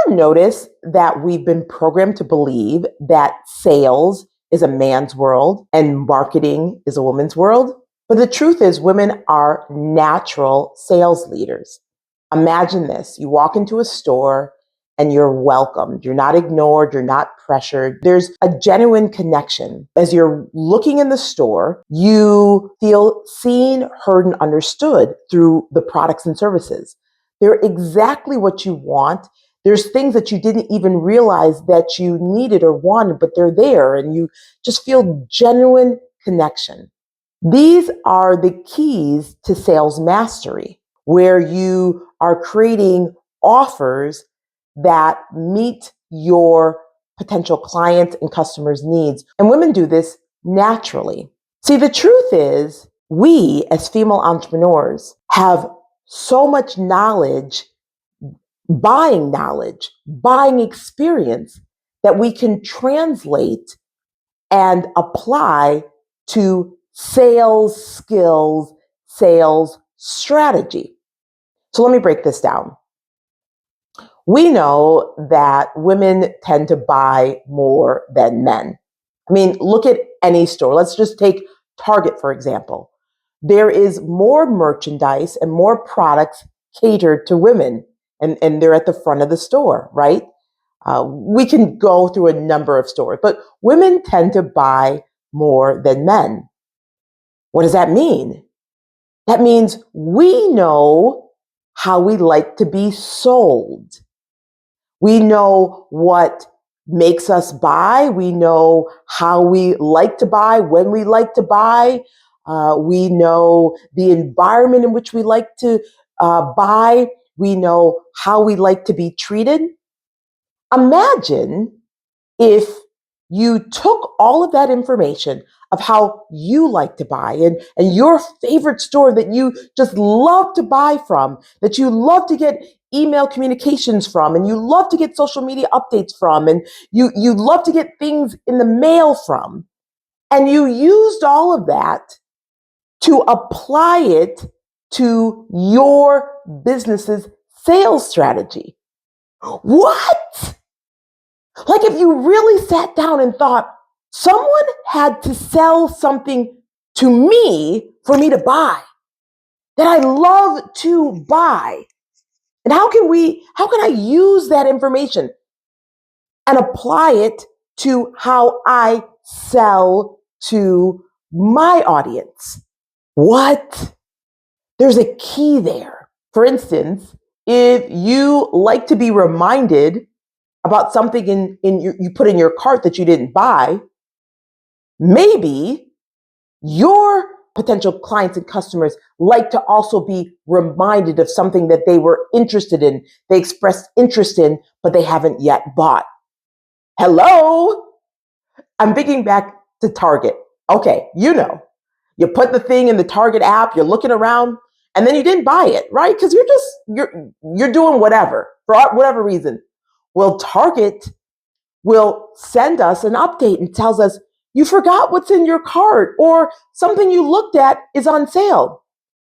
ever notice that we've been programmed to believe that sales is a man's world and marketing is a woman's world? But the truth is, women are natural sales leaders. Imagine this. You walk into a store and you're welcomed. You're not ignored. You're not pressured. There's a genuine connection. As you're looking in the store, you feel seen, heard, and understood through the products and services. They're exactly what you want. There's things that you didn't even realize that you needed or wanted, but they're there, and you just feel genuine connection. These are the keys to sales mastery, where you are creating offers that meet your potential clients and customers' needs. And women do this naturally. See, the truth is, we as female entrepreneurs have so much knowledge, buying experience that we can translate and apply to sales skills, sales strategy. So let me break this down. We know that women tend to buy more than men. I mean, look at any store. Let's just take Target, for example. There is more merchandise and more products catered to women, and they're at the front of the store, right? We can go through a number of stores, but women tend to buy more than men. What does that mean? That means we know how we like to be sold. We know what makes us buy. We know how we like to buy, when we like to buy. We know the environment in which we like to buy. We know how we like to be treated. Imagine if you took all of that information of how you like to buy and your favorite store that you just love to buy from, that you love to get email communications from, and you love to get social media updates from, and you love to get things in the mail from, and you used all of that to apply it to your business's sales strategy. What? Like if you really sat down and thought, someone had to sell something to me for me to buy, that I love to buy. And how can I use that information and apply it to how I sell to my audience? What? There's a key there. For instance, if you like to be reminded about something you put in your cart that you didn't buy, maybe your potential clients and customers like to also be reminded of something that they were interested in, they expressed interest in, but they haven't yet bought. Hello? I'm thinking back to Target. Okay, you put the thing in the Target app, you're looking around, and then you didn't buy it, right? Because you're doing whatever, for whatever reason. Well, Target will send us an update and tells us, you forgot what's in your cart, or something you looked at is on sale.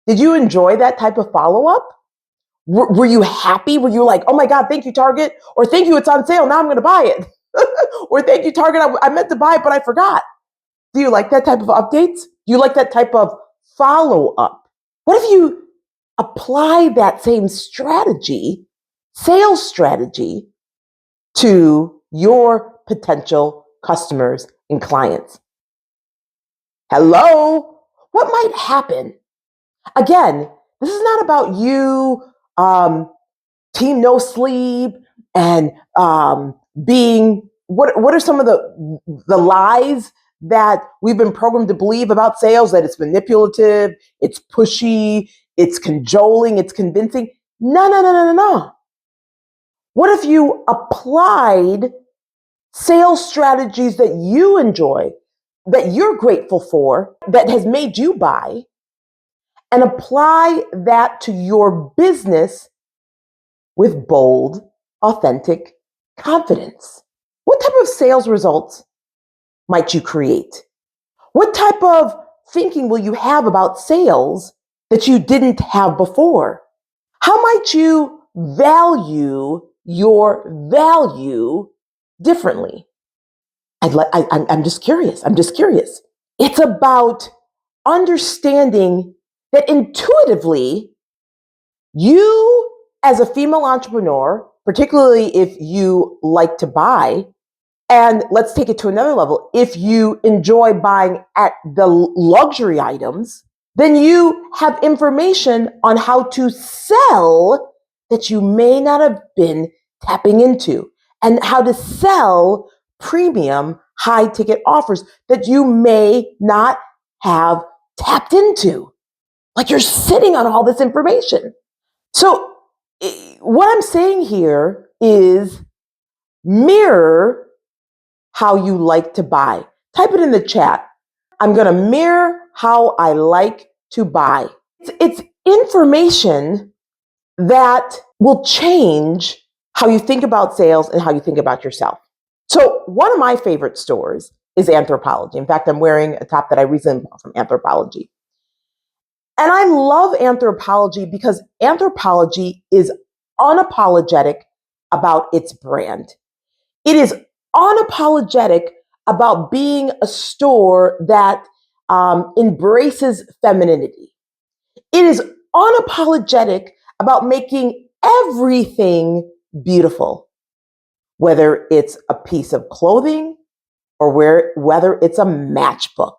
Did you enjoy that type of follow-up? Were you happy? Were you like, oh my God, thank you, Target? Or thank you, it's on sale, now I'm going to buy it. Or thank you, Target, I meant to buy it, but I forgot. Do you like that type of updates? Do you like that type of follow-up? What if you apply that same strategy, sales strategy, to your potential customers and clients? Hello? What might happen? Again, this is not about you, team no sleep, and being, what are some of the lies that we've been programmed to believe about sales? That it's manipulative, it's pushy, it's cajoling, it's convincing. No. What if you applied sales strategies that you enjoy, that you're grateful for, that has made you buy, and apply that to your business with bold, authentic confidence? What type of sales results might you create? What type of thinking will you have about sales that you didn't have before? How might you value your value differently? I'm just curious. I'm just curious. It's about understanding that intuitively, you as a female entrepreneur, particularly if you like to buy, and let's take it to another level, if you enjoy buying at the luxury items, then you have information on how to sell that you may not have been tapping into, and how to sell premium high ticket offers that you may not have tapped into. Like, you're sitting on all this information. So what I'm saying here is mirror how you like to buy. Type it in the chat. I'm going to mirror how I like to buy. It's information that will change how you think about sales and how you think about yourself. So one of my favorite stores is Anthropologie. In fact, I'm wearing a top that I recently bought from Anthropologie. And I love Anthropologie because Anthropologie is unapologetic about its brand. It is unapologetic about being a store that embraces femininity. It is unapologetic about making everything beautiful, whether it's a piece of clothing or whether it's a matchbook.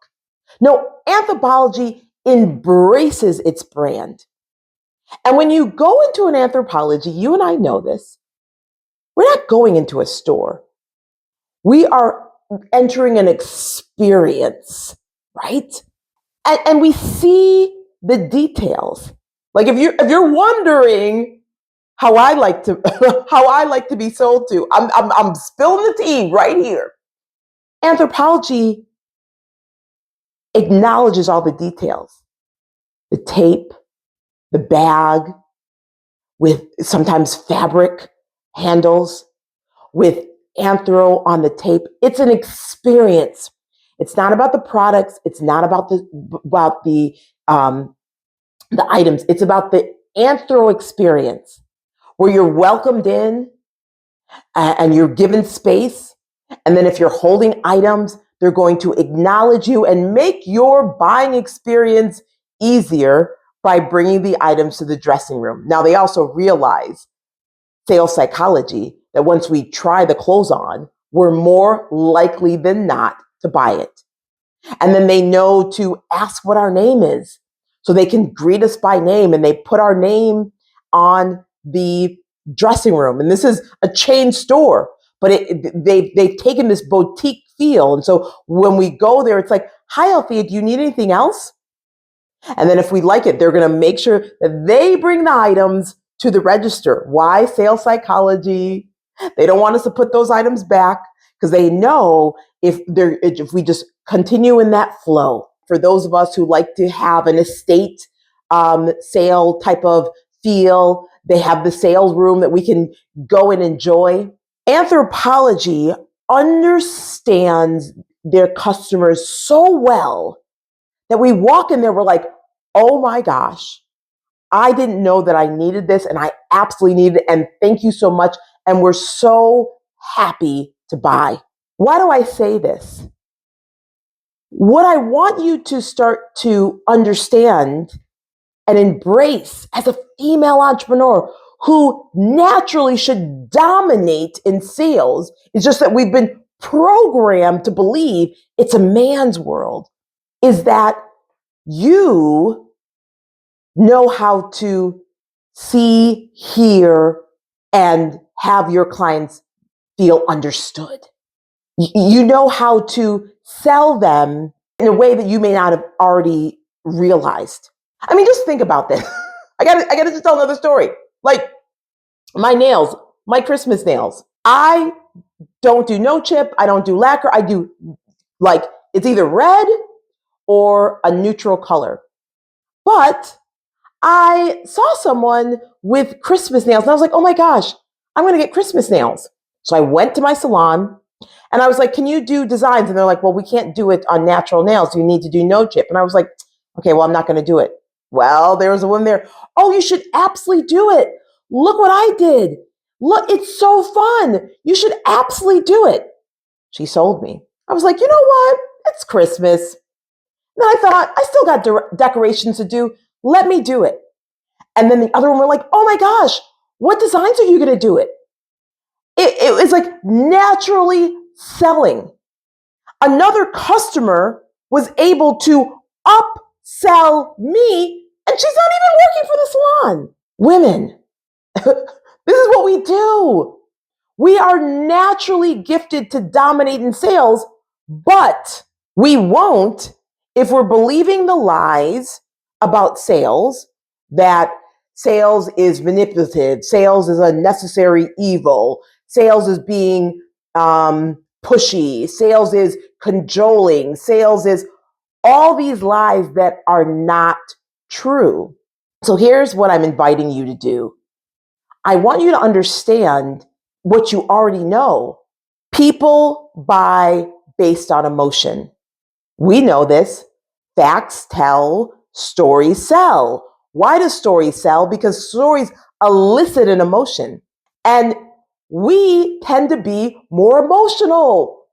No, Anthropologie embraces its brand. And when you go into an Anthropologie, you and I know this, we're not going into a store. We are entering an experience, right? And we see the details. Like, if you're wondering how I like to be sold to, I'm spilling the tea right here. Anthropologie acknowledges all the details. The tape, the bag, with sometimes fabric handles, with anthro on the tape. It's an experience. It's not about the products. It's not about the items. It's about the anthro experience, where you're welcomed in and you're given space. And then if you're holding items, they're going to acknowledge you and make your buying experience easier by bringing the items to the dressing room. Now, they also realize, sales psychology, that once we try the clothes on, we're more likely than not to buy it. And then they know to ask what our name is, so they can greet us by name, and they put our name on the dressing room. And this is a chain store, but they've taken this boutique feel. And so when we go there, it's like, "Hi, Althea, do you need anything else?" And then if we like it, they're going to make sure that they bring the items to the register. Why? Sales psychology. They don't want us to put those items back, because they know if we just continue in that flow. For those of us who like to have an estate sale type of feel, they have the sales room that we can go and enjoy. Anthropologie understands their customers so well that we walk in there, we're like, "Oh my gosh, I didn't know that I needed this, and I absolutely need it, and thank you so much." And we're so happy to buy. Why do I say this? What I want you to start to understand and embrace as a female entrepreneur who naturally should dominate in sales is just that we've been programmed to believe it's a man's world, is that you know how to see, hear, and have your clients feel understood. You know how to sell them in a way that you may not have already realized. I mean, just think about this. I gotta just tell another story. Like, my nails, my Christmas nails. I don't do no chip. I don't do lacquer. I do, like, it's either red or a neutral color. But I saw someone with Christmas nails, and I was like, "Oh my gosh, I'm going to get Christmas nails." So I went to my salon, and I was like, "Can you do designs?" And they're like, "Well, we can't do it on natural nails. You need to do no chip." And I was like, "Okay, well, I'm not going to do it." Well, there was a woman there. "Oh, you should absolutely do it. Look what I did. Look, it's so fun. You should absolutely do it. She sold me. I was like, you know what? It's Christmas. Then I thought, I still got decorations to do. Let me do it. And then the other one were like, oh my gosh, what designs are you going to do it? It was like naturally selling. Another customer was able to upsell me, and she's not even working for the salon. Women, this is what we do. We are naturally gifted to dominate in sales, but we won't if we're believing the lies about sales, that sales is manipulative, sales is a necessary evil, sales is being pushy, sales is cajoling, sales is all these lies that are not true. So here's what I'm inviting you to do. I want you to understand what you already know. People buy based on emotion. We know this. Facts tell, stories sell. Why do stories sell? Because stories elicit an emotion. And we tend to be more emotional.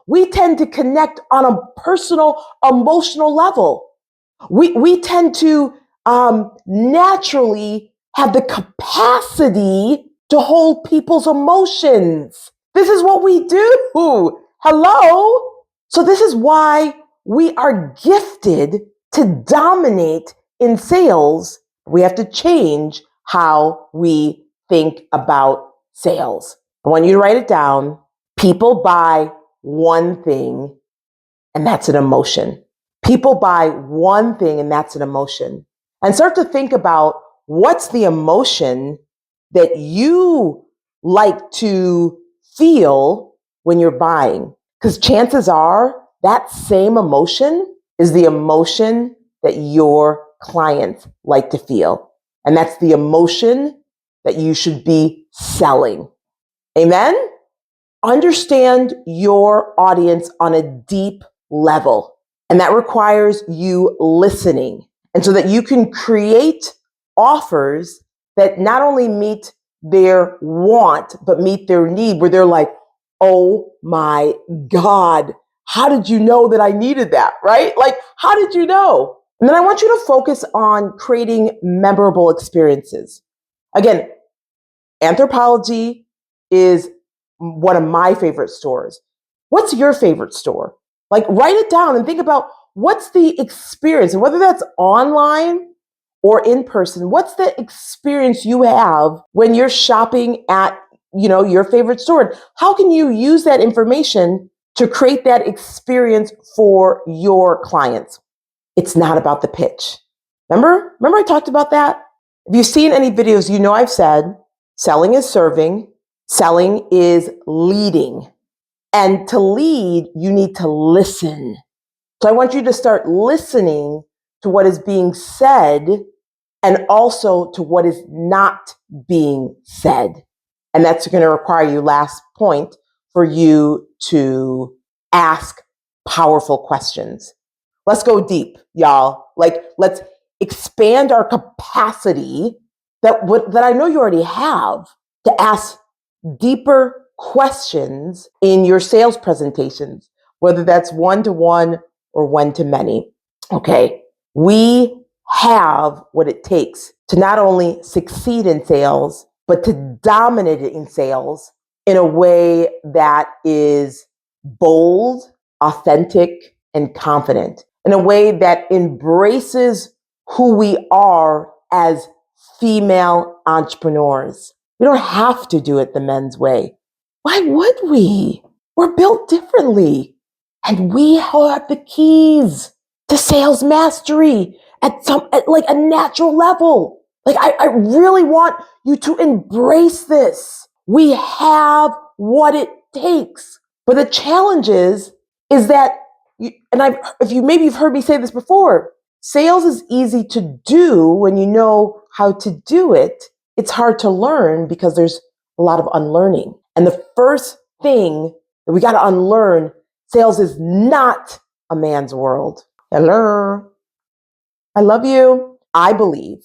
We tend to connect on a personal, emotional level. We tend to naturally have the capacity to hold people's emotions. This is what we do. Hello? So this is why we are gifted to dominate in sales. We have to change how we think about sales. I want you to write it down. People buy one thing, and that's an emotion. People buy one thing, and that's an emotion. And start to think about what's the emotion that you like to feel when you're buying. Because chances are that same emotion is the emotion that your clients like to feel. And that's the emotion that you should be selling. Amen? Understand your audience on a deep level. And that requires you listening. And so that you can create offers that not only meet their want, but meet their need, where they're like, oh my God, how did you know that I needed that, right? Like, how did you know? And then I want you to focus on creating memorable experiences. Again, Anthropologie is one of my favorite stores. What's your favorite store? Like, write it down and think about what's the experience, and whether that's online or in person, what's the experience you have when you're shopping at, your favorite store? How can you use that information to create that experience for your clients? It's not about the pitch. Remember I talked about that? If you've seen any videos, I've said selling is serving, selling is leading. And to lead, you need to listen. So I want you to start listening to what is being said and also to what is not being said. And that's going to require you, last point, for you to ask powerful questions. Let's go deep, y'all. Let's expand our capacity that I know you already have to ask deeper questions in your sales presentations, whether that's one-to-one or one-to-many. Okay, we have what it takes to not only succeed in sales, but to dominate in sales in a way that is bold, authentic, and confident, in a way that embraces who we are as female entrepreneurs. We don't have to do it the men's way. Why would we? We're built differently. And we have the keys to sales mastery at like a natural level. Like, I really want you to embrace this. We have what it takes. But the challenge is that, maybe you've heard me say this before, sales is easy to do when you know how to do it. It's hard to learn because there's a lot of unlearning. And the first thing that we got to unlearn, sales is not a man's world. Hello. I love you. I believe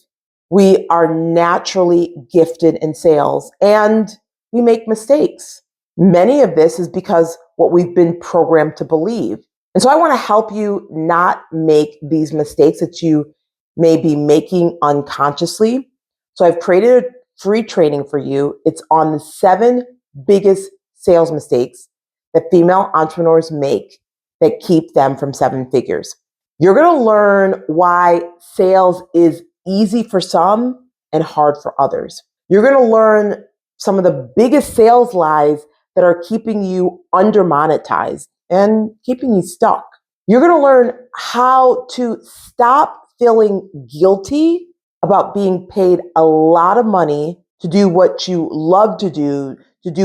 we are naturally gifted in sales. And we make mistakes. Many of this is because what we've been programmed to believe. And so I want to help you not make these mistakes that you may be making unconsciously. So I've created a free training for you. It's on the 7 biggest sales mistakes that female entrepreneurs make that keep them from 7 figures. You're going to learn why sales is easy for some and hard for others. You're going to learn some of the biggest sales lies that are keeping you under monetized and keeping you stuck. You're going to learn how to stop feeling guilty about being paid a lot of money to do what you love to do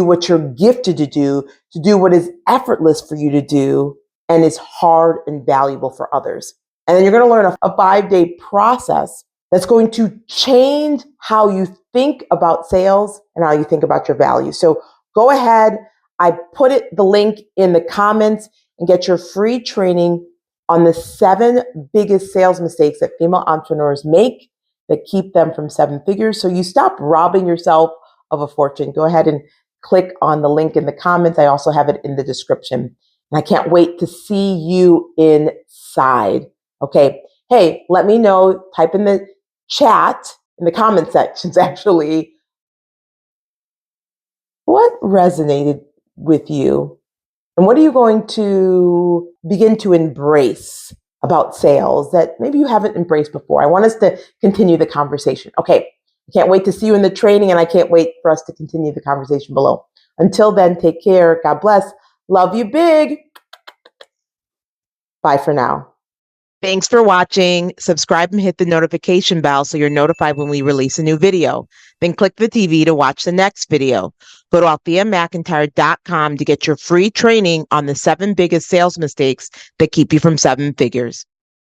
what you're gifted to do what is effortless for you to do and is hard and valuable for others. And then you're going to learn a 5-day process that's going to change how you think about sales and how you think about your value. So go ahead. I put the link in the comments and get your free training on the 7 biggest sales mistakes that female entrepreneurs make that keep them from 7 figures. So you stop robbing yourself of a fortune. Go ahead and click on the link in the comments. I also have it in the description. And I can't wait to see you inside. Okay. Hey, let me know. Type in the chat, in the comment sections, actually, what resonated with you? And what are you going to begin to embrace about sales that maybe you haven't embraced before? I want us to continue the conversation. Okay. I can't wait to see you in the training, and I can't wait for us to continue the conversation below. Until then, take care. God bless. Love you big. Bye for now. Thanks for watching. Subscribe and hit the notification bell so you're notified when we release a new video. Then click the TV to watch the next video. Go to AltheaMcIntyre.com to get your free training on the 7 biggest sales mistakes that keep you from 7 figures.